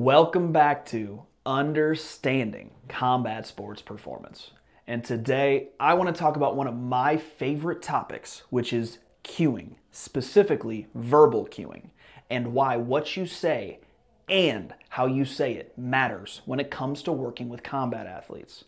Welcome back to Understanding Combat Sports Performance. And today I want to talk about one of my favorite topics, which is cueing, specifically verbal cueing, and why what you say and how you say it matters when it comes to working with combat athletes.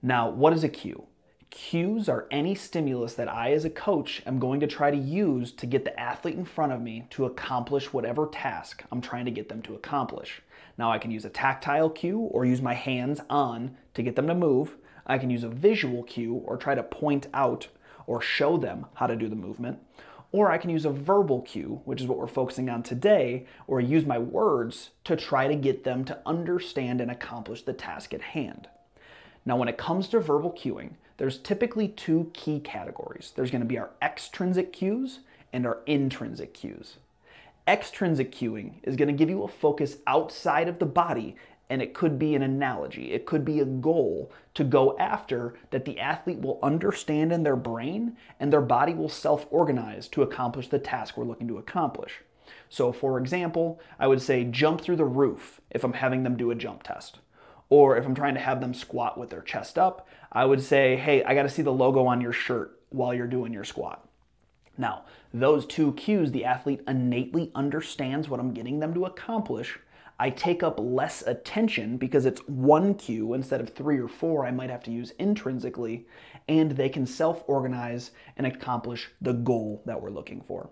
Now, what is a cue? Cues are any stimulus that I as a coach am going to try to use to get the athlete in front of me to accomplish whatever task I'm trying to get them to accomplish. Now I can use a tactile cue or use my hands on to get them to move. I can use a visual cue or try to point out or show them how to do the movement. Or I can use a verbal cue, which is what we're focusing on today, or use my words to try to get them to understand and accomplish the task at hand. Now, when it comes to verbal cueing, there's typically two key categories. There's going to be our extrinsic cues and our intrinsic cues. Extrinsic cueing is going to give you a focus outside of the body, and it could be an analogy. It could be a goal to go after that the athlete will understand in their brain and their body will self-organize to accomplish the task we're looking to accomplish. So, for example, I would say jump through the roof if I'm having them do a jump test. Or if I'm trying to have them squat with their chest up, I would say, hey, I got to see the logo on your shirt while you're doing your squat. Now, those two cues, the athlete innately understands what I'm getting them to accomplish. I take up less attention because it's one cue instead of 3 or 4 I might have to use intrinsically, and they can self-organize and accomplish the goal that we're looking for.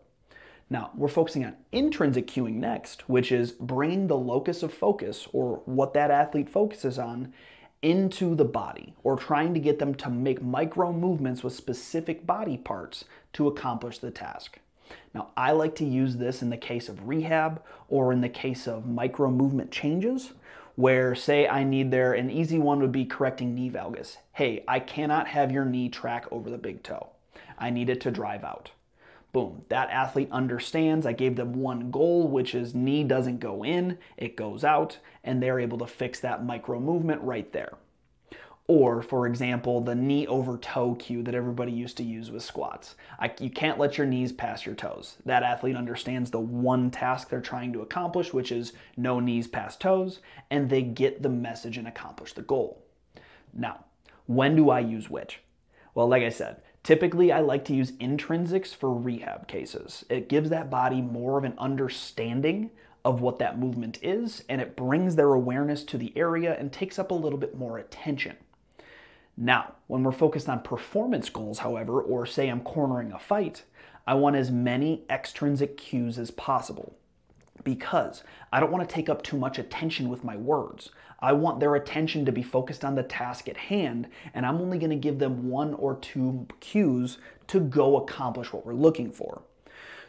Now, we're focusing on intrinsic cueing next, which is bringing the locus of focus, or what that athlete focuses on, into the body, or trying to get them to make micro movements with specific body parts to accomplish the task. Now, I like to use this in the case of rehab or in the case of micro movement changes, where say I need an easy one would be correcting knee valgus. Hey, I cannot have your knee track over the big toe. I need it to drive out. Boom, that athlete understands. I gave them one goal, which is knee doesn't go in, it goes out, and they're able to fix that micro movement right there. Or, for example, the knee over toe cue that everybody used to use with squats. You can't let your knees pass your toes. That athlete understands the one task they're trying to accomplish, which is no knees past toes, and they get the message and accomplish the goal. Now, when do I use which? Well, like I said, typically I like to use intrinsics for rehab cases. It gives that body more of an understanding of what that movement is, and it brings their awareness to the area and takes up a little bit more attention. Now, when we're focused on performance goals, however, or say I'm cornering a fight, I want as many extrinsic cues as possible, because I don't want to take up too much attention with my words. I want their attention to be focused on the task at hand, and I'm only going to give them 1 or 2 cues to go accomplish what we're looking for.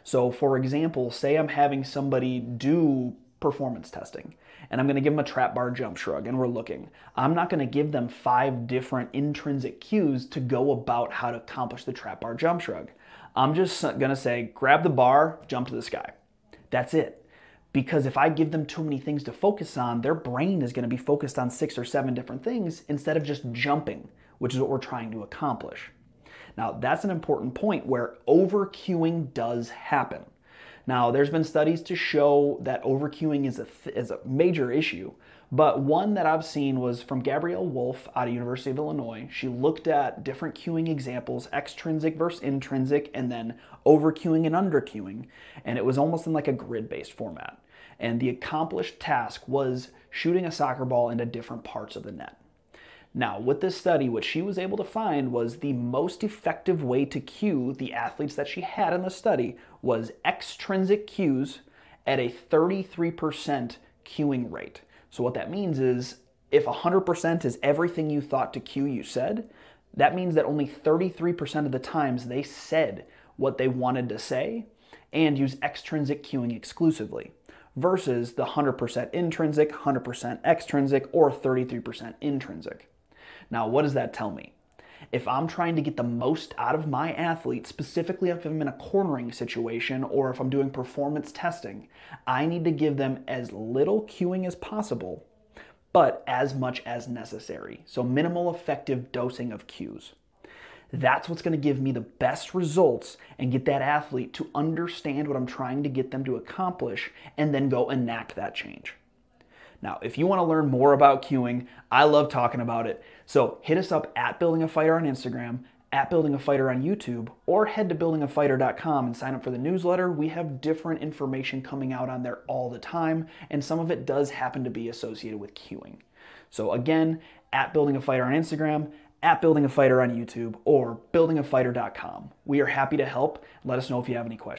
So, for example, say I'm having somebody do performance testing, and I'm going to give them a trap bar jump shrug, and we're looking. I'm not going to give them 5 different intrinsic cues to go about how to accomplish the trap bar jump shrug. I'm just going to say, grab the bar, jump to the sky. That's it. Because if I give them too many things to focus on, their brain is going to be focused on 6 or 7 different things instead of just jumping, which is what we're trying to accomplish. Now, that's an important point where over-cueing does happen. Now, there's been studies to show that over-cueing is a major issue, but one that I've seen was from Gabrielle Wolf out of University of Illinois. She looked at different cueing examples, extrinsic versus intrinsic, and then over-cueing and under-cueing, and it was almost in like a grid-based format. And the accomplished task was shooting a soccer ball into different parts of the net. Now, with this study, what she was able to find was the most effective way to cue the athletes that she had in the study was extrinsic cues at a 33% cueing rate. So what that means is if 100% is everything you thought to cue you said, that means that only 33% of the times they said what they wanted to say and use extrinsic cueing exclusively, versus the 100% intrinsic, 100% extrinsic, or 33% intrinsic. Now, what does that tell me? If I'm trying to get the most out of my athlete, specifically if I'm in a cornering situation or if I'm doing performance testing, I need to give them as little cueing as possible, but as much as necessary. So minimal effective dosing of cues. That's what's going to give me the best results and get that athlete to understand what I'm trying to get them to accomplish and then go enact that change. Now, if you want to learn more about cueing, I love talking about it. So hit us up at Building a Fighter on Instagram, at Building a Fighter on YouTube, or head to buildingafighter.com and sign up for the newsletter. We have different information coming out on there all the time, and some of it does happen to be associated with cueing. So again, at Building a Fighter on Instagram, at Building a Fighter on YouTube, or buildingafighter.com. We are happy to help. Let us know if you have any questions.